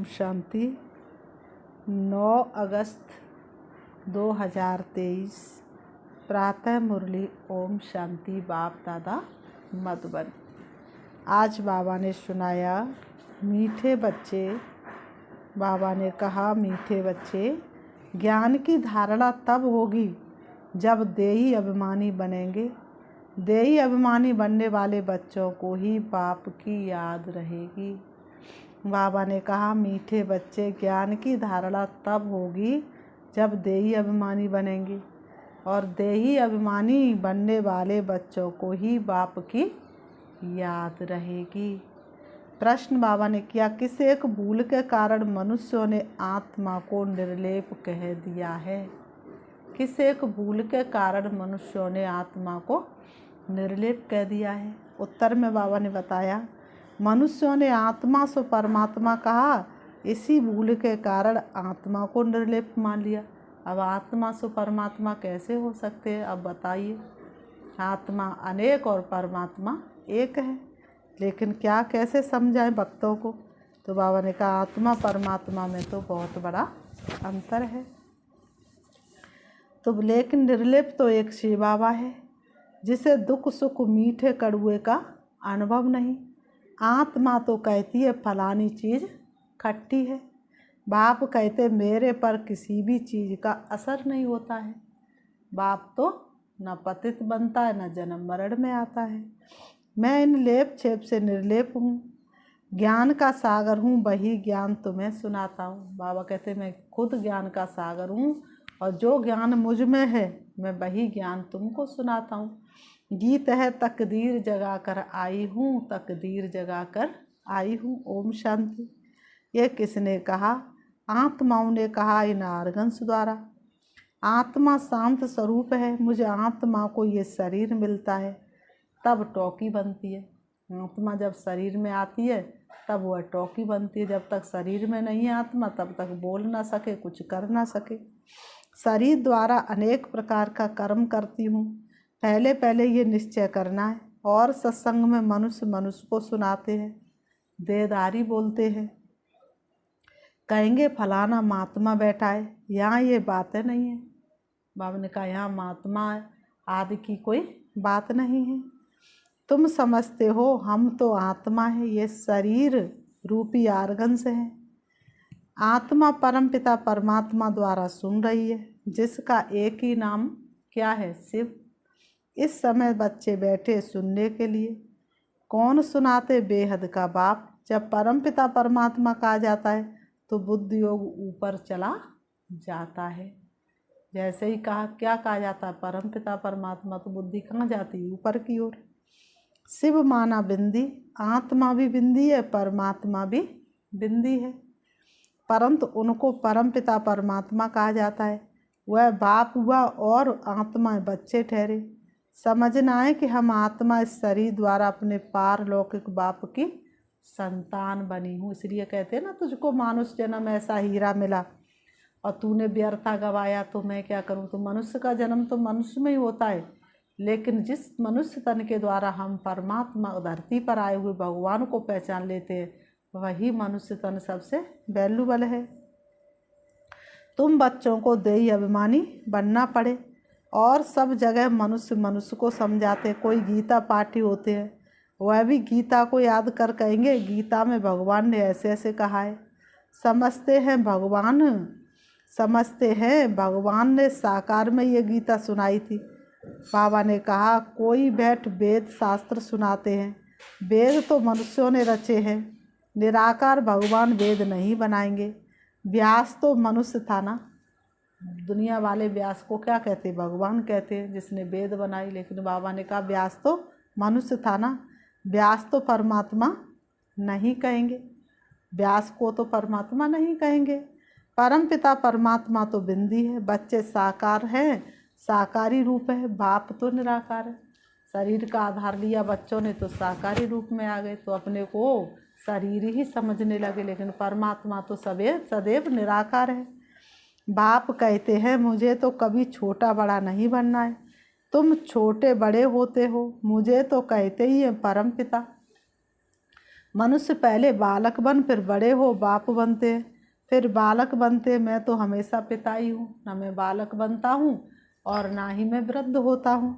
शांति। 9 अगस्त 2023 प्रातः मुरली। ओम शांति। बाप दादा मधुबन। आज बाबा ने सुनाया, मीठे बच्चे। बाबा ने कहा, मीठे बच्चे, ज्ञान की धारणा तब होगी जब देही अभिमानी बनेंगे। देही अभिमानी बनने वाले बच्चों को ही बाप की याद रहेगी। बाबा ने कहा, मीठे बच्चे, ज्ञान की धारणा तब होगी जब देही अभिमानी बनेंगे, और देही अभिमानी बनने वाले बच्चों को ही बाप की याद रहेगी। प्रश्न बाबा ने किया, किस एक भूल के कारण मनुष्यों ने आत्मा को निर्लेप कह दिया है? किस एक भूल के कारण मनुष्यों ने आत्मा को निर्लेप कह दिया है? उत्तर में बाबा ने बताया, मनुष्यों ने आत्मा से परमात्मा कहा, इसी भूल के कारण आत्मा को निर्लेप मान लिया। अब आत्मा से परमात्मा कैसे हो सकते हैं? अब बताइए। आत्मा अनेक और परमात्मा एक है, लेकिन क्या कैसे समझाएं भक्तों को? तो बाबा ने कहा, आत्मा परमात्मा में तो बहुत बड़ा अंतर है। तो लेकिन निर्लेप तो एक शिव बाबा है, जिसे दुख सुख मीठे कड़ुए का अनुभव नहीं। आत्मा तो कहती है फलानी चीज़ खट्टी है। बाप कहते मेरे पर किसी भी चीज़ का असर नहीं होता है। बाप तो न पतित बनता है, न जन्म मरण में आता है। मैं इन लेप छेप से निर्लेप हूँ, ज्ञान का सागर हूँ, वही ज्ञान तुम्हें सुनाता हूँ। बाबा कहते मैं खुद ज्ञान का सागर हूँ, और जो ज्ञान मुझ में है मैं वही ज्ञान तुमको सुनाता हूँ। गीत है, तकदीर जगा कर आई हूँ, तकदीर जगा कर आई हूँ। ओम शांति। ये किसने कहा? आत्माओं ने कहा इन आर्गन्स द्वारा। आत्मा शांत स्वरूप है। मुझे आत्मा को ये शरीर मिलता है तब टॉकी बनती है। आत्मा जब शरीर में आती है तब वह टॉकी बनती है। जब तक शरीर में नहीं है आत्मा, तब तक बोल ना सके, कुछ कर ना सके। शरीर द्वारा अनेक प्रकार का कर्म करती हूँ। पहले पहले ये निश्चय करना है। और सत्संग में मनुष्य मनुष्य को सुनाते हैं, देदारी बोलते हैं, कहेंगे फलाना महात्मा बैठा है। यहाँ ये बातें नहीं है। बाबा ने कहा, यहाँ महात्मा आदि की कोई बात नहीं है। तुम समझते हो हम तो आत्मा है, ये शरीर रूपी आर्गन से है। आत्मा परमपिता परमात्मा द्वारा सुन रही है, जिसका एक ही नाम क्या है? शिव। इस समय बच्चे बैठे सुनने के लिए। कौन सुनाते? बेहद का बाप। जब परमपिता परमात्मा कहा जाता है तो बुद्धि योग ऊपर चला जाता है। जैसे ही कहा, क्या कहा जाता है? परमपिता परमात्मा, तो बुद्धि कहाँ जाती है? ऊपर की ओर। शिव माना बिंदी। आत्मा भी बिंदी है, परमात्मा भी बिंदी है, परंतु उनको परमपिता परमात्मा कहा जाता है। वह बाप हुआ और आत्मा बच्चे ठहरे। समझना है कि हम आत्मा इस शरीर द्वारा अपने पारलौकिक बाप की संतान बनी हूँ। इसलिए कहते हैं ना, तुझको मानुष जन्म ऐसा हीरा मिला और तूने व्यर्था गवाया, तो मैं क्या करूँ? तो मनुष्य का जन्म तो मनुष्य में ही होता है, लेकिन जिस मनुष्य तन के द्वारा हम परमात्मा धरती पर आए हुए भगवान को पहचान लेते हैं, वही मनुष्य तन सबसे वैल्यूबल है। तुम बच्चों को देही अभिमानी बनना पड़े, और सब जगह मनुष्य मनुष्य को समझाते। कोई गीता पाठी होते हैं, वह भी गीता को याद कर कहेंगे गीता में भगवान ने ऐसे ऐसे कहा है। समझते हैं भगवान ने साकार में ये गीता सुनाई थी। बाबा ने कहा, कोई बैठ वेद शास्त्र सुनाते हैं। वेद तो मनुष्यों ने रचे हैं, निराकार भगवान वेद नहीं बनाएंगे। व्यास तो मनुष्य था ना। दुनिया वाले व्यास को क्या कहते? भगवान कहते हैं, जिसने वेद बनाई। लेकिन बाबा ने कहा, व्यास तो मनुष्य था ना, व्यास तो परमात्मा नहीं कहेंगे। व्यास को तो परमात्मा नहीं कहेंगे। परमपिता परमात्मा तो बिंदी है। बच्चे साकार हैं, साकारी रूप है। बाप तो निराकार है। शरीर का आधार लिया बच्चों ने तो साकारी रूप में आ गए, तो अपने को शरीर ही समझने लगे। लेकिन परमात्मा तो सदैव निराकार है। बाप कहते हैं, मुझे तो कभी छोटा बड़ा नहीं बनना है। तुम छोटे बड़े होते हो, मुझे तो कहते ही है परमपिता। मनुष्य पहले बालक बन फिर बड़े हो बाप बनते हैं, फिर बालक बनते। मैं तो हमेशा पिता ही हूँ, ना मैं बालक बनता हूँ और ना ही मैं वृद्ध होता हूँ।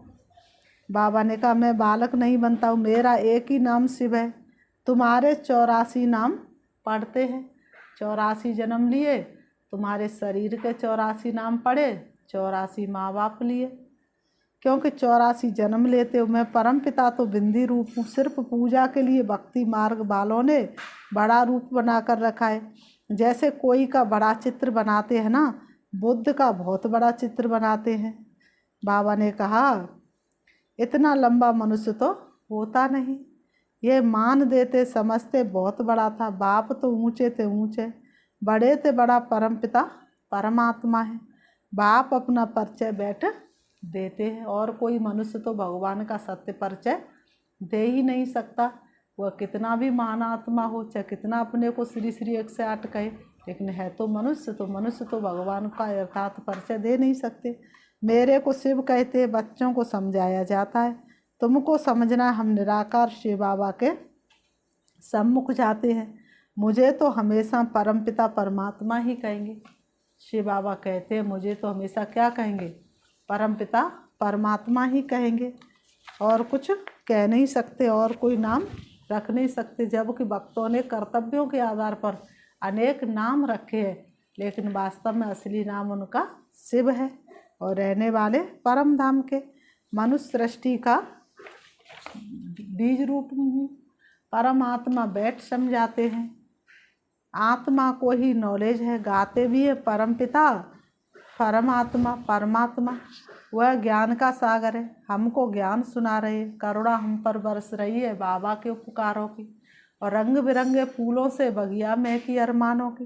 बाबा ने कहा मैं बालक नहीं बनता हूँ, मेरा एक ही नाम शिव है। तुम्हारे 84 नाम पढ़ते हैं, 84 जन्म लिए, तुम्हारे शरीर के 84 नाम पढ़े, 84 माँ बाप लिए, क्योंकि 84 जन्म लेते हो। मैं परम पिता तो बिंदी रूप हूँ, सिर्फ पूजा के लिए भक्ति मार्ग वालों ने बड़ा रूप बना कर रखा है। जैसे कोई का बड़ा चित्र बनाते हैं ना, बुद्ध का बहुत बड़ा चित्र बनाते हैं। बाबा ने कहा इतना लंबा मनुष्य तो होता नहीं। ये मान देते समझते बहुत बड़ा था। बाप तो ऊंचे थे ऊंचे, बड़े थे बड़ा परम पिता परमात्मा है। बाप अपना परिचय बैठ देते हैं, और कोई मनुष्य तो भगवान का सत्य परिचय दे ही नहीं सकता। वह कितना भी महान आत्मा हो, चाहे कितना अपने को श्री श्री 108 कहे, लेकिन है तो मनुष्य तो भगवान का यथार्थ परिचय दे नहीं सकते। मेरे को शिव कहते, बच्चों को समझाया जाता है। तुमको समझना, हम निराकार शिव बाबा के सम्मुख जाते हैं। मुझे तो हमेशा परमपिता परमात्मा ही कहेंगे। शिव बाबा कहते हैं मुझे तो हमेशा क्या कहेंगे, परमपिता परमात्मा ही कहेंगे, और कुछ कह नहीं सकते, और कोई नाम रख नहीं सकते। जबकि भक्तों ने कर्तव्यों के आधार पर अनेक नाम रखे हैं, लेकिन वास्तव में असली नाम उनका शिव है और रहने वाले परम धाम के। मनुष्य सृष्टि का बीज रूप हूँ, परमात्मा बैठ समझाते हैं। आत्मा को ही नॉलेज है, गाते भी है परमपिता परमात्मा परमात्मा। वह ज्ञान का सागर है, हमको ज्ञान सुना रहे, करुणा हम पर बरस रही है बाबा के उपकारों की, और रंग बिरंगे फूलों से बगिया महकी अरमानों की।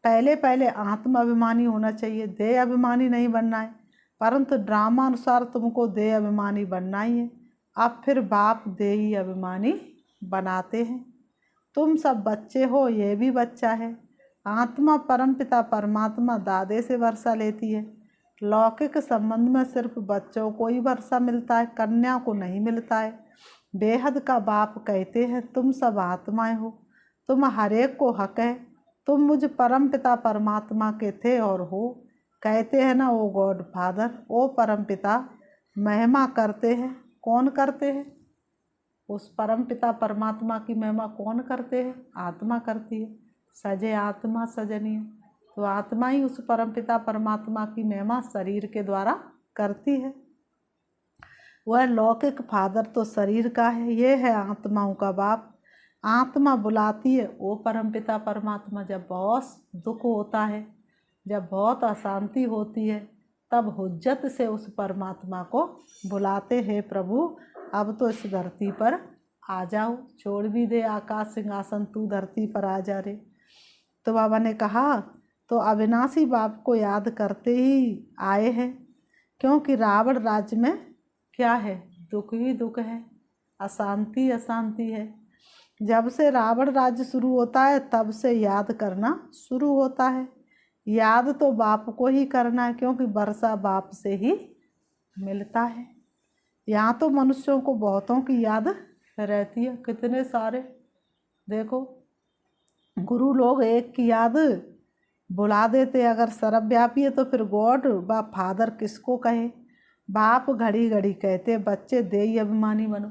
पहले पहले आत्म अभिमानी होना चाहिए, देह अभिमानी नहीं बनना है, परंतु ड्रामा अनुसार तुमको देह अभिमानी बनना ही है। अब फिर बाप देही अभिमानी बनाते हैं। तुम सब बच्चे हो, ये भी बच्चा है। आत्मा परमपिता परमात्मा दादे से वर्षा लेती है। लौकिक संबंध में सिर्फ बच्चों को ही वर्षा मिलता है, कन्या को नहीं मिलता है। बेहद का बाप कहते हैं तुम सब आत्माएं हो, तुम हर एक को हक है, तुम मुझ परमपिता परमात्मा के थे और हो। कहते हैं ना ओ गॉड फादर, ओ परमपिता महिमा करते हैं। कौन करते हैं? उस परमपिता परमात्मा की महिमा कौन करते हैं? आत्मा करती है। सजे आत्मा सजनीय, तो आत्मा ही उस परमपिता परमात्मा की महिमा शरीर के द्वारा करती है। वह लौकिक फादर तो शरीर का है, ये है आत्माओं का बाप। आत्मा बुलाती है ओ परमपिता परमात्मा। जब बहुत दुख होता है, जब बहुत अशांति होती है, तब हुज्जत से उस परमात्मा को बुलाते हैं, प्रभु अब तो इस धरती पर आ जाओ, छोड़ भी दे आकाश सिंहासन, तू धरती पर आ जा रे। तो बाबा ने कहा तो अविनाशी बाप को याद करते ही आए हैं, क्योंकि रावण राज्य में क्या है, दुख ही दुख है, अशांति अशांति है। जब से रावण राज्य शुरू होता है तब से याद करना शुरू होता है। याद तो बाप को ही करना है, क्योंकि वर्षा बाप से ही मिलता है। यहाँ तो मनुष्यों को बहुतों की याद रहती है, कितने सारे देखो गुरु लोग एक की याद बुला देते। अगर सर्वव्यापी है तो फिर गॉड व फादर किसको कहे। बाप घड़ी घड़ी कहते बच्चे देही अभिमानी बनो।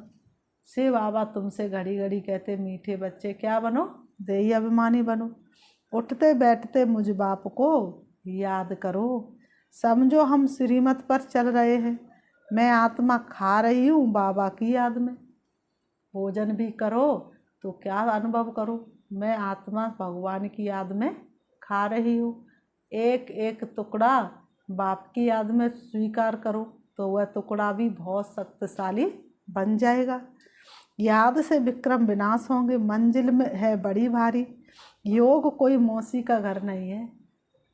शिव बाबा तुमसे घड़ी घड़ी कहते मीठे बच्चे क्या बनो, देही अभिमानी बनो। उठते बैठते मुझ बाप को याद करो। समझो हम श्रीमत पर चल रहे हैं, मैं आत्मा खा रही हूँ बाबा की याद में। भोजन भी करो तो क्या अनुभव करो, मैं आत्मा भगवान की याद में खा रही हूँ। एक एक टुकड़ा बाप की याद में स्वीकार करो तो वह टुकड़ा भी बहुत शक्तिशाली बन जाएगा। याद से विक्रम विनाश होंगे, मंजिल में है बड़ी भारी। योग कोई मौसी का घर नहीं है।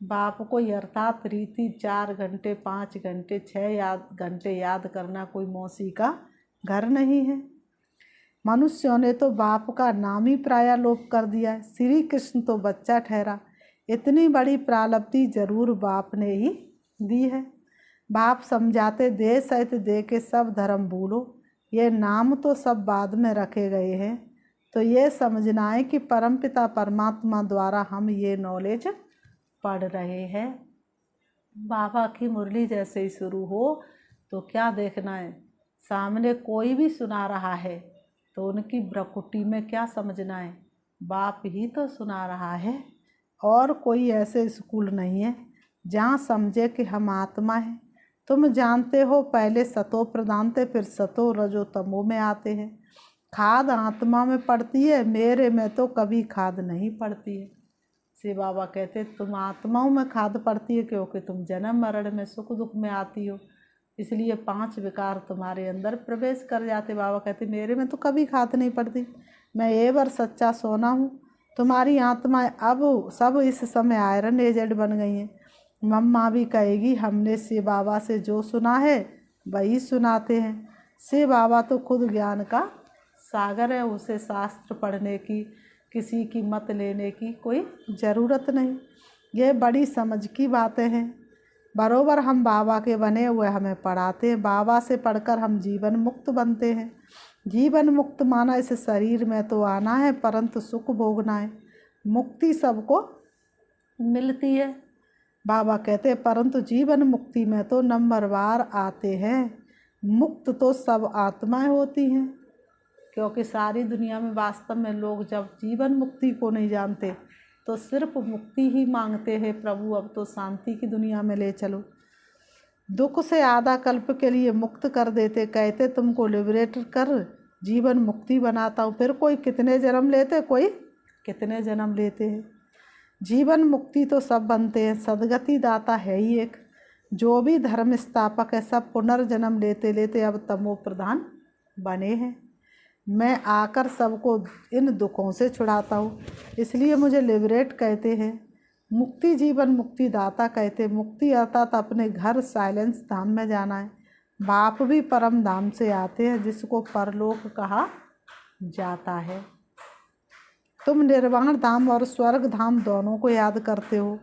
बाप को अर्थात रीति 4 घंटे 5 घंटे 6 घंटे याद करना कोई मौसी का घर नहीं है। मनुष्यों ने तो बाप का नाम ही प्रायलोप कर दिया है। श्री कृष्ण तो बच्चा ठहरा। इतनी बड़ी प्रालब्धि जरूर बाप ने ही दी है। बाप समझाते दे सहित दे के सब धर्म भूलो। ये नाम तो सब बाद में रखे गए हैं, तो ये समझना है कि परमपिता परमात्मा द्वारा हम ये नॉलेज पढ़ रहे हैं। बाबा की मुरली जैसे ही शुरू हो तो क्या देखना है, सामने कोई भी सुना रहा है तो उनकी ब्रकुटी में क्या समझना है, बाप ही तो सुना रहा है। और कोई ऐसे स्कूल नहीं है जहाँ समझे कि हम आत्मा हैं। तुम जानते हो पहले सतो प्रधान थे, फिर सतो रजो तमो में आते हैं। खाद आत्मा में पड़ती है, मेरे में तो कभी खाद नहीं पड़ती है। श्री बाबा कहते तुम आत्माओं में खाद पड़ती है क्योंकि तुम जन्म मरण में सुख दुख में आती हो, इसलिए 5 विकार तुम्हारे अंदर प्रवेश कर जाते। बाबा कहते मेरे में तो कभी खाद नहीं पड़ती, मैं ये बार सच्चा सोना हूँ। तुम्हारी आत्मा अब सब इस समय आयरन एजेड बन गई हैं। मम्मा भी कहेगी हमने शिव बाबा से जो सुना है वही सुनाते हैं। शिव बाबा तो खुद ज्ञान का सागर है, उसे शास्त्र पढ़ने की, किसी की मत लेने की कोई ज़रूरत नहीं। ये बड़ी समझ की बातें हैं। बरोबर हम बाबा के बने हुए हमें पढ़ाते हैं। बाबा से पढ़कर हम जीवन मुक्त बनते हैं। जीवन मुक्त माना इस शरीर में तो आना है परंतु सुख भोगना है। मुक्ति सबको मिलती है। बाबा कहते हैं परंतु जीवन मुक्ति में तो नंबरवार आते हैं। मुक्त तो सब आत्माएं होती हैं, क्योंकि सारी दुनिया में वास्तव में लोग जब जीवन मुक्ति को नहीं जानते तो सिर्फ मुक्ति ही मांगते हैं, प्रभु अब तो शांति की दुनिया में ले चलो। दुख से आधा कल्प के लिए मुक्त कर देते, कहते तुमको लिबरेट कर जीवन मुक्ति बनाता हूँ। फिर कोई कितने जन्म लेते, कोई कितने जन्म लेते हैं। जीवन मुक्ति तो सब बनते हैं, सदगति दाता है ही एक। जो भी धर्म स्थापक है सब पुनर्जन्म लेते लेते अब तमो प्रधान बने हैं। मैं आकर सबको इन दुखों से छुड़ाता हूँ, इसलिए मुझे लिबरेट कहते हैं। मुक्ति जीवन मुक्ति दाता कहते। मुक्ति अर्थात अपने घर साइलेंस धाम में जाना है। बाप भी परम धाम से आते हैं जिसको परलोक कहा जाता है। तुम निर्वाण धाम और स्वर्ग धाम दोनों को याद करते हो।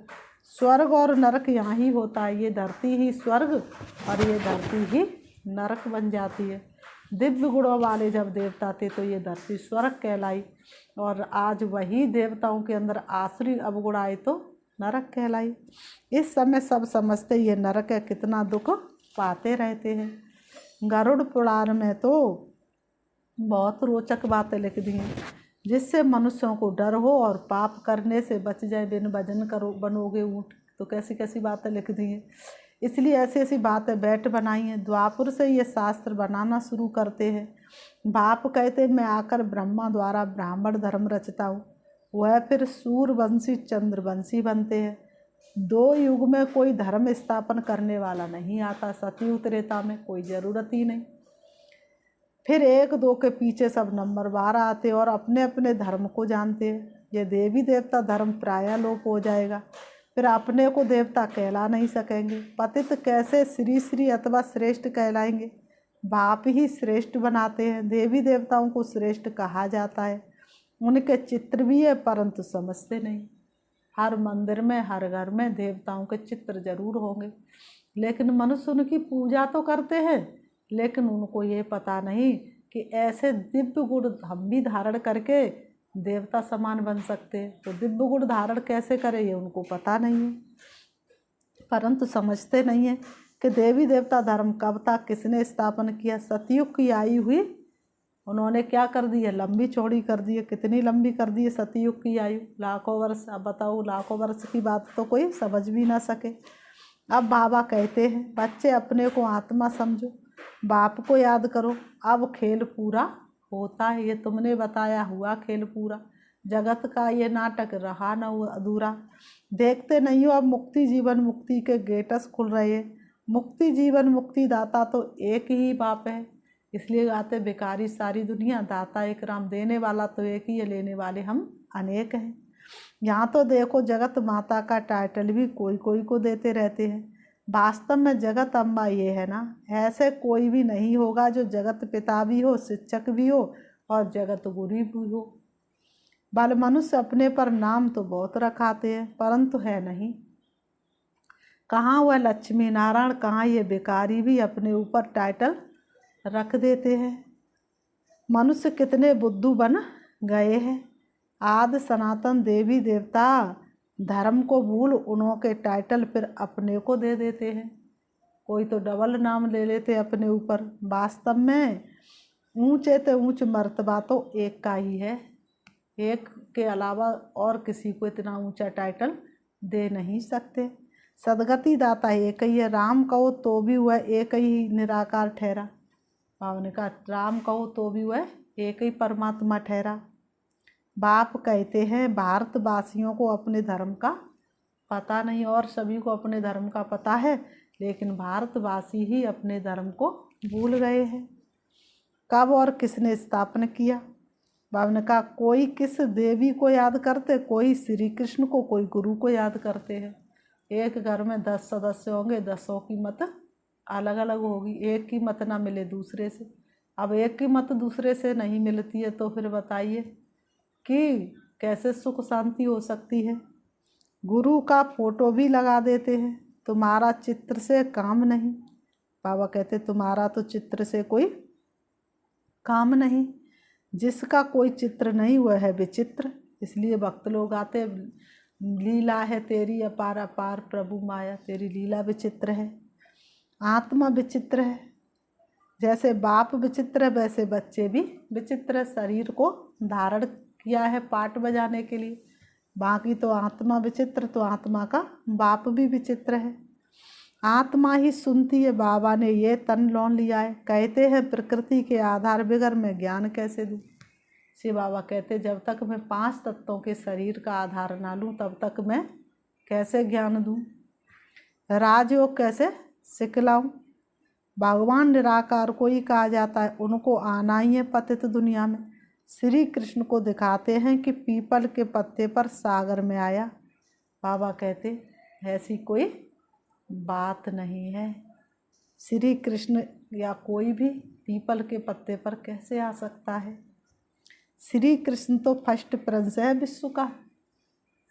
स्वर्ग और नरक यहाँ ही होता है। ये धरती ही स्वर्ग और ये धरती ही नरक बन जाती है। दिव्य गुणों वाले जब देवता थे तो ये धरती स्वर्ग कहलाई, और आज वही देवताओं के अंदर आसुरी अवगुण आए तो नरक कहलाई। इस समय सब समझते ये नरक है, कितना दुख पाते रहते हैं। गरुड़ पुराण में तो बहुत रोचक बातें लिख दी हैं, जिससे मनुष्यों को डर हो और पाप करने से बच जाए। बिन भजन करो बनोगे ऊँट, तो कैसी कैसी बातें लिख दी हैं। इसलिए ऐसी ऐसी बातें बैठ बनाई हैं। द्वापुर से ये शास्त्र बनाना शुरू करते हैं। बाप कहते मैं आकर ब्रह्मा द्वारा ब्राह्मण धर्म रचता हूँ, वह फिर सूर्यवंशी चंद्रवंशी बनते हैं। 2 युग में कोई धर्म स्थापन करने वाला नहीं आता, सतयुग त्रेता में कोई ज़रूरत ही नहीं। फिर 1-2 के पीछे सब नंबरवार आते और अपने अपने धर्म को जानते हैं। ये देवी देवता धर्म प्रायः लोप हो जाएगा, फिर अपने को देवता कहला नहीं सकेंगे। पतित कैसे श्री श्री अथवा श्रेष्ठ कहलाएंगे। बाप ही श्रेष्ठ बनाते हैं। देवी देवताओं को श्रेष्ठ कहा जाता है। उनके चित्र भी है परंतु समझते नहीं। हर मंदिर में हर घर में देवताओं के चित्र जरूर होंगे, लेकिन मनुष्य उनकी पूजा तो करते हैं, लेकिन उनको ये पता नहीं कि ऐसे दिव्य गुण हम भी धारण करके देवता समान बन सकते हैं। तो दिव्य गुण धारण कैसे करें ये उनको पता नहीं है, परंतु समझते नहीं है कि देवी देवता धर्म कब था, किसने स्थापन किया। सतयुग की आई हुई उन्होंने क्या कर दी है, लंबी चौड़ी कर दी है। कितनी लंबी कर दी है सतयुग की आयु, लाखों वर्ष। अब बताओ, लाखों वर्ष की बात तो कोई समझ भी ना सके। अब बाबा कहते हैं बच्चे अपने को आत्मा समझो, बाप को याद करो, अब खेल पूरा होता है। ये तुमने बताया हुआ खेल पूरा, जगत का ये नाटक रहा न अधूरा। देखते नहीं हो अब मुक्ति जीवन मुक्ति के गेटस खुल रहे हैं। मुक्ति जीवन मुक्ति दाता तो एक ही बाप है, इसलिए गाते भिखारी सारी दुनिया, दाता एक राम। देने वाला तो एक ही है, लेने वाले हम अनेक हैं। यहाँ तो देखो जगत माता का टाइटल भी कोई कोई को देते रहते हैं। वास्तव में जगत अम्बा ये है ना, ऐसे कोई भी नहीं होगा जो जगत पिता भी हो, शिक्षक भी हो और जगत गुरु भी हो। बाल मनुष्य अपने पर नाम तो बहुत रखाते हैं परंतु है नहीं। कहाँ वह लक्ष्मी नारायण, कहाँ ये भिखारी भी अपने ऊपर टाइटल रख देते हैं। मनुष्य कितने बुद्धू बन गए हैं। आदि सनातन देवी देवता धर्म को भूल उन्होंने टाइटल फिर अपने को दे देते हैं। कोई तो डबल नाम ले लेते अपने ऊपर। वास्तव में ऊंचे से ऊंच मर्तबा तो एक का ही है, एक के अलावा और किसी को इतना ऊंचा टाइटल दे नहीं सकते। सदगति दाता एक ही है। राम कहो तो भी वह एक ही निराकार ठहरा। बाबा ने कहा राम कहो तो भी वह एक ही परमात्मा ठहरा। बाप कहते हैं भारतवासियों को अपने धर्म का पता नहीं, और सभी को अपने धर्म का पता है, लेकिन भारतवासी ही अपने धर्म को भूल गए हैं। कब और किसने स्थापना किया? बाबा ने कहा कोई किस देवी को याद करते, कोई श्री कृष्ण को, कोई गुरु को याद करते हैं। एक घर में 10 सदस्य होंगे, 10 की मत अलग अलग होगी, एक की मत ना मिले दूसरे से। अब एक की मत दूसरे से नहीं मिलती है तो फिर बताइए कि कैसे सुख शांति हो सकती है। गुरु का फोटो भी लगा देते हैं। तुम्हारा चित्र से काम नहीं। बाबा कहते तुम्हारा तो चित्र से कोई काम नहीं। जिसका कोई चित्र नहीं वह है विचित्र। इसलिए भक्त लोग आते, लीला है तेरी अपार अपार प्रभु माया, तेरी लीला विचित्र है। आत्मा विचित्र है। जैसे बाप विचित्र है वैसे बच्चे भी विचित्र है। शरीर को धारण किया है पाठ बजाने के लिए, बाकी तो आत्मा विचित्र, तो आत्मा का बाप भी विचित्र है। आत्मा ही सुनती है। बाबा ने ये तन लौन लिया है। कहते हैं प्रकृति के आधार बगैर मैं ज्ञान कैसे दूँ। श्री बाबा कहते जब तक मैं 5 तत्वों के शरीर का आधार ना लूँ तब तक मैं कैसे ज्ञान दूँ, राजयोग कैसे सिखलाऊँ। भगवान निराकार को ही कहा जाता है, उनको आना ही है पतित दुनिया में। श्री कृष्ण को दिखाते हैं कि पीपल के पत्ते पर सागर में आया। बाबा कहते ऐसी कोई बात नहीं है। श्री कृष्ण या कोई भी पीपल के पत्ते पर कैसे आ सकता है। श्री कृष्ण तो फर्स्ट प्रिंस है विश्व का,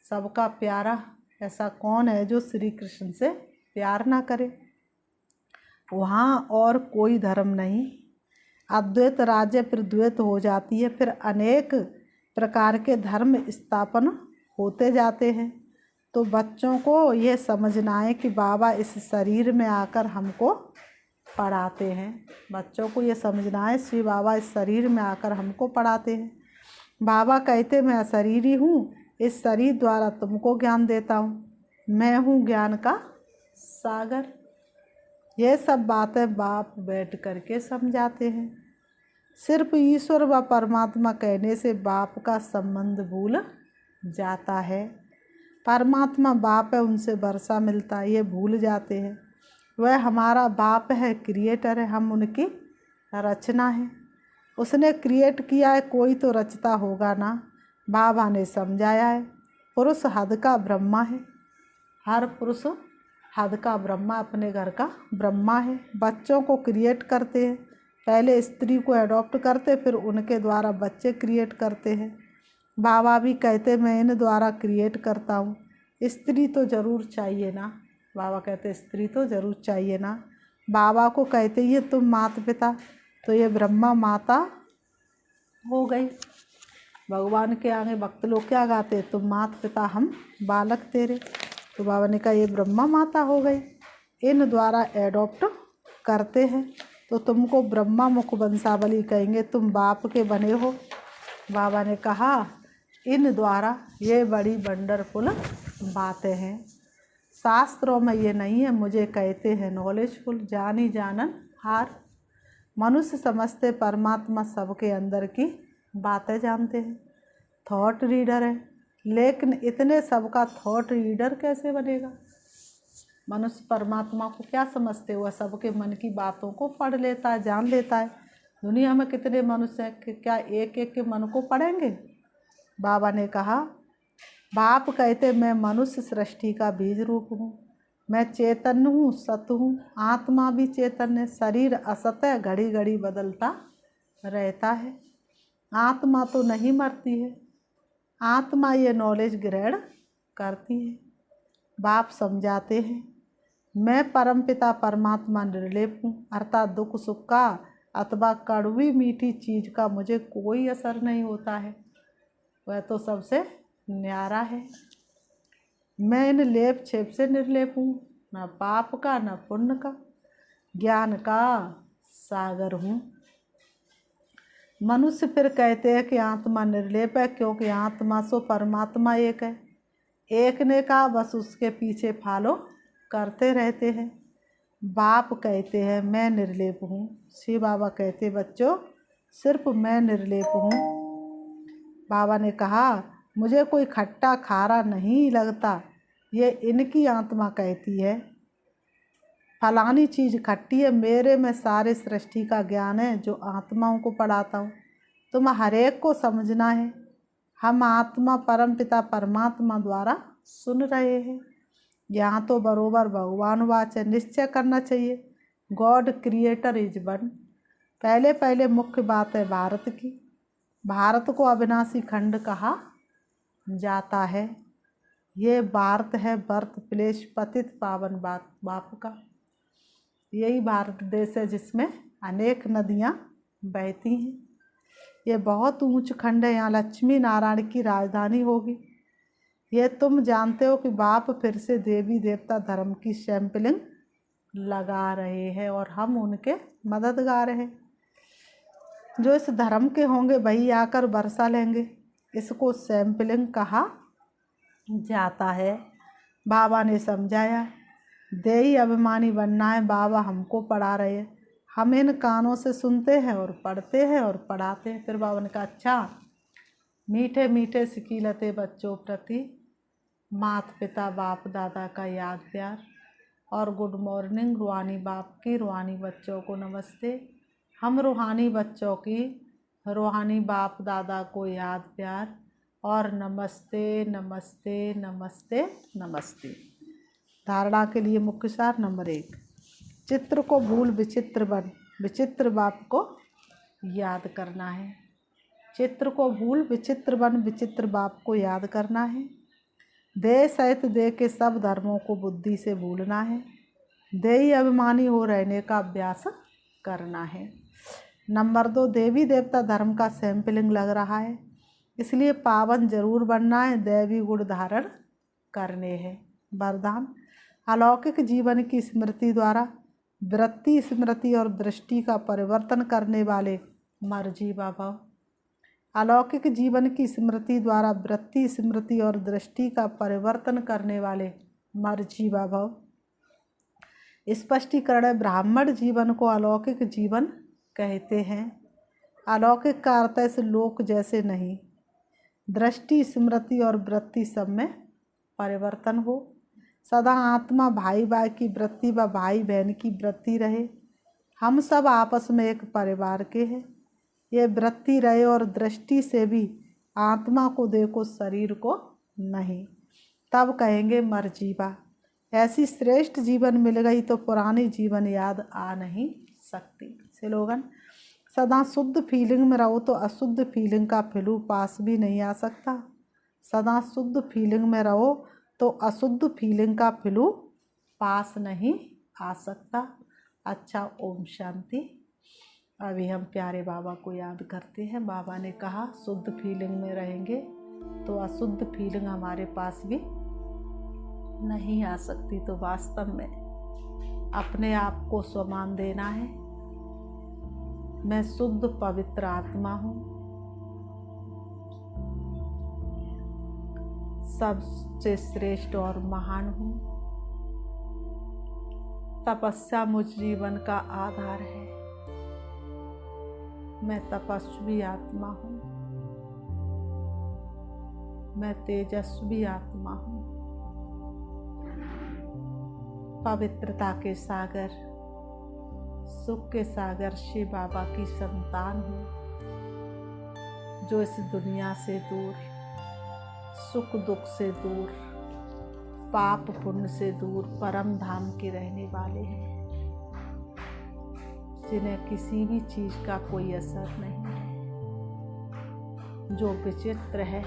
सबका प्यारा। ऐसा कौन है जो श्री कृष्ण से प्यार ना करे। वहाँ और कोई धर्म नहीं। अद्वैत राज्य फिर द्वैत हो जाती है, फिर अनेक प्रकार के धर्म स्थापन होते जाते हैं। तो बच्चों को ये समझना है कि बाबा इस शरीर में आकर हमको पढ़ाते हैं। बच्चों को ये समझना है श्री बाबा इस शरीर में आकर हमको पढ़ाते हैं। बाबा कहते मैं अशरीरी हूँ, इस शरीर द्वारा तुमको ज्ञान देता हूँ, मैं हूँ ज्ञान का सागर। ये सब बातें बाप बैठ करके समझाते हैं। सिर्फ ईश्वर व परमात्मा कहने से बाप का संबंध भूल जाता है। परमात्मा बाप है, उनसे वर्षा मिलता है, ये भूल जाते हैं। वह हमारा बाप है, क्रिएटर है, हम उनकी रचना है। उसने क्रिएट किया है, कोई तो रचता होगा ना। बाबा ने समझाया है पुरुष हद का ब्रह्मा है। हर पुरुष हद का ब्रह्मा, अपने घर का ब्रह्मा है। बच्चों को क्रिएट करते हैं, पहले स्त्री को अडॉप्ट करते, फिर उनके द्वारा बच्चे क्रिएट करते हैं। बाबा भी कहते मैं इन द्वारा क्रिएट करता हूँ। स्त्री तो ज़रूर चाहिए ना। बाबा कहते स्त्री तो ज़रूर चाहिए ना। बाबा को कहते ये तुम माता पिता, तो ये ब्रह्मा माता हो गई। भगवान के आगे भक्त लोग क्या गाते, तुम माता पिता हम बालक तेरे। तो बाबा ने कहा ये ब्रह्मा माता हो गई, इन द्वारा एडॉप्ट करते हैं तो तुमको ब्रह्मा मुख वंशावली कहेंगे, तुम बाप के बने हो। बाबा ने कहा इन द्वारा ये बड़ी वंडरफुल बातें हैं, शास्त्रों में ये नहीं है, मुझे कहते हैं नॉलेजफुल, जानी जानन हार। मनुष्य समझते परमात्मा सबके अंदर की बातें जानते हैं, थॉट रीडर है, लेकिन इतने सबका थॉट रीडर कैसे बनेगा। मनुष्य परमात्मा को क्या समझते, हुआ सबके मन की बातों को पढ़ लेता है, जान लेता है। दुनिया में कितने मनुष्य हैं कि क्या एक एक के मन को पढ़ेंगे। बाबा ने कहा बाप कहते मैं मनुष्य सृष्टि का बीज रूप हूँ, मैं चैतन्य हूँ, सत हूँ। आत्मा भी चैतन्य, शरीर असत है, घड़ी घड़ी बदलता रहता है। आत्मा तो नहीं मरती है, आत्मा ये नॉलेज ग्रहण करती है। बाप समझाते हैं मैं परमपिता परमात्मा निर्लेप हूँ, अर्थात दुख सुख का अथवा कड़वी मीठी चीज़ का मुझे कोई असर नहीं होता है। वह तो सबसे न्यारा है। मैं इन लेप छेप से निर्लेप हूँ, न पाप का न पुण्य का, ज्ञान का सागर हूँ। मनुष्य फिर कहते हैं कि आत्मा निर्लेप है, क्योंकि आत्मा सो परमात्मा एक है। एक ने कहा, बस उसके पीछे फॉलो करते रहते हैं। बाप कहते हैं मैं निर्लेप हूँ। शिव बाबा कहते बच्चों सिर्फ मैं निर्लेप हूँ। बाबा ने कहा मुझे कोई खट्टा खारा नहीं लगता, ये इनकी आत्मा कहती है। फलानी चीज़ खट्टी है, मेरे में सारे सृष्टि का ज्ञान है जो आत्माओं को पढ़ाता हूँ। तुम हर एक को समझना है। हम आत्मा परमपिता परमात्मा द्वारा सुन रहे हैं। यहाँ तो बरोबर भगवान वाच है, निश्चय करना चाहिए। God creator is one. पहले पहले मुख्य बात है भारत की। भारत को अविनाशी खंड कहा जाता है। ये भारत है बर्थ प्लेस पतित पावन बाप का। यही भारत देश है जिसमें अनेक नदियाँ बहती हैं। ये बहुत ऊंच खंड है, यहाँ लक्ष्मी नारायण की राजधानी होगी। ये तुम जानते हो कि बाप फिर से देवी देवता धर्म की सैंपलिंग लगा रहे हैं और हम उनके मददगार हैं। जो इस धर्म के होंगे वही आकर बरसा लेंगे। इसको सैंपलिंग कहा जाता है। बाबा ने समझाया, देही अभिमानी बनना है। बाबा हमको पढ़ा रहे हैं, हम इन कानों से सुनते हैं और पढ़ते हैं और पढ़ाते हैं। फिर बाबा ने कहा अच्छा, मीठे मीठे सिकीलते बच्चों प्रति माता पिता बाप दादा का याद प्यार, और गुड मॉर्निंग रूहानी बाप की, रूहानी बच्चों को नमस्ते। हम रूहानी बच्चों की रूहानी बाप दादा को याद प्यार और नमस्ते नमस्ते नमस्ते नमस्ते। धारणा के लिए मुख्य सार नंबर 1, चित्र को भूल विचित्र बन, विचित्र बाप को याद करना है। चित्र को भूल विचित्र बन, विचित्र बाप को याद करना है। देह सहित देह के सब धर्मों को बुद्धि से भूलना है। देही अभिमानी हो रहने का अभ्यास करना है। नंबर 2, देवी देवता धर्म का सैंपलिंग लग रहा है, इसलिए पावन जरूर बनना है, दैवी गुण धारण करने हैं। वरदान, अलौकिक जीवन की स्मृति द्वारा वृत्ति स्मृति और दृष्टि का परिवर्तन करने वाले मर्जी बाबा। अलौकिक जीवन की स्मृति द्वारा वृत्ति स्मृति और दृष्टि का परिवर्तन करने वाले मर्जी बाबा। स्पष्टीकरण है, ब्राह्मण जीवन को अलौकिक जीवन कहते हैं। अलौकिक का अर्थ है लोक जैसे नहीं। दृष्टि स्मृति और वृत्ति सब में परिवर्तन हो। सदा आत्मा भाई भाई की वृत्ति व भाई बहन की वृत्ति रहे। हम सब आपस में एक परिवार के हैं। ये वृत्ति रहे और दृष्टि से भी आत्मा को देखो, शरीर को नहीं, तब कहेंगे मर्जीवा। ऐसी श्रेष्ठ जीवन मिल गई तो पुरानी जीवन याद आ नहीं सकती। स्लोगन, सदा शुद्ध फीलिंग में रहो तो अशुद्ध फीलिंग का फ्लू पास भी नहीं आ सकता। सदा शुद्ध फीलिंग में रहो तो अशुद्ध फीलिंग का फ्लू पास नहीं आ सकता। अच्छा, ओम शांति। अभी हम प्यारे बाबा को याद करते हैं। बाबा ने कहा शुद्ध फीलिंग में रहेंगे तो अशुद्ध फीलिंग हमारे पास भी नहीं आ सकती। तो वास्तव में अपने आप को सम्मान देना है। मैं शुद्ध पवित्र आत्मा हूँ, सबसे श्रेष्ठ और महान हूँ। तपस्या मुझ जीवन का आधार है। मैं तपस्वी आत्मा हूँ, मैं तेजस्वी आत्मा हूँ। पवित्रता के सागर, सुख के सागर शिव बाबा की संतान हूँ, जो इस दुनिया से दूर, सुख दुख से दूर, पाप पुण्य से दूर परम धाम के रहने वाले हैं, जिन्हें किसी भी चीज का कोई असर नहीं है, जो विचित्र है,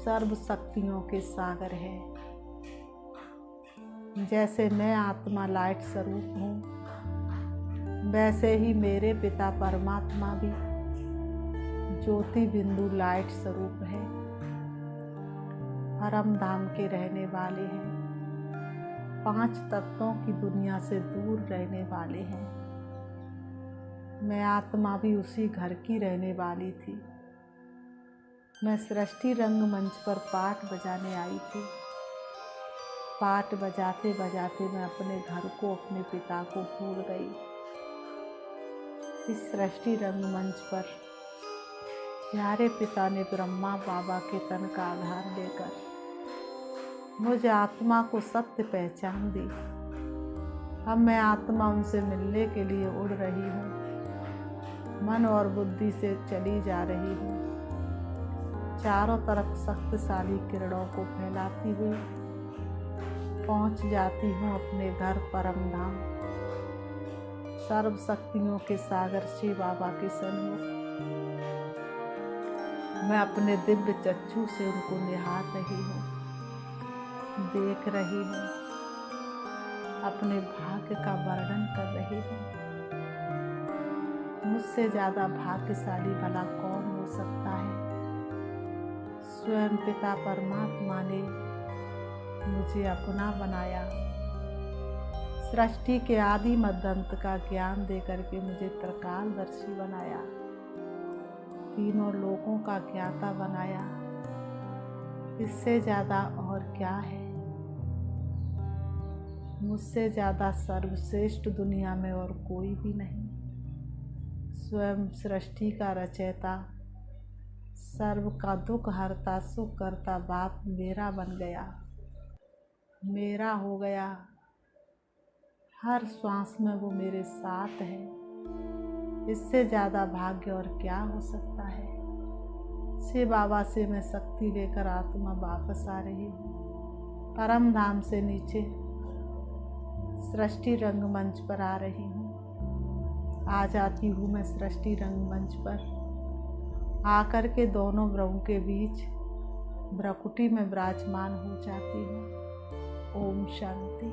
सर्व शक्तियों के सागर है। जैसे मैं आत्मा लाइट स्वरूप हूँ, वैसे ही मेरे पिता परमात्मा भी ज्योति बिंदु लाइट स्वरूप है, परम धाम के रहने वाले हैं, 5 तत्वों की दुनिया से दूर रहने वाले हैं। मैं आत्मा भी उसी घर की रहने वाली थी। मैं सृष्टि रंगमंच पर पाठ बजाने आई थी। पाठ बजाते बजाते मैं अपने घर को, अपने पिता को भूल गई। इस सृष्टि रंगमंच पर प्यारे पिता ने ब्रह्मा बाबा के तन का आधार लेकर मुझे आत्मा को सत्य पहचान दी। अब मैं आत्मा उनसे मिलने के लिए उड़ रही हूँ। मन और बुद्धि से चली जा रही हूँ, चारों तरफ शक्तिशाली किरणों को फैलाती हुई पहुँच जाती हूँ अपने घर परम धाम, सर्व शक्तियों के सागर शिव बाबा के सन्मुख। मैं अपने दिव्य चक्षु से उनको निहार रही हूँ, देख रही हूँ, अपने भाग्य का वर्णन कर रही हूँ। मुझसे ज़्यादा भाग्यशाली भला कौन हो सकता है। स्वयं पिता परमात्मा ने मुझे अपना बनाया, सृष्टि के आदि मध्य अंत का ज्ञान देकर के मुझे त्रिकालदर्शी बनाया, तीनों लोकों का ज्ञाता बनाया। इससे ज़्यादा और क्या है। मुझसे ज़्यादा सर्वश्रेष्ठ दुनिया में और कोई भी नहीं। स्वयं सृष्टि का रचयिता, सर्व का दुख हरता, सुख करता बाप मेरा बन गया, मेरा हो गया। हर श्वास में वो मेरे साथ है। इससे ज़्यादा भाग्य और क्या हो सकता है। शिव बाबा से मैं शक्ति लेकर आत्मा वापस आ रही हूँ। परम धाम से नीचे सृष्टि रंगमंच पर आ रही हूँ। आ जाती हूँ मैं सृष्टि रंगमंच पर। आकर के दोनों भ्रमों के बीच भ्रकुटी में विराजमान हो जाती हूँ। ओम शांति।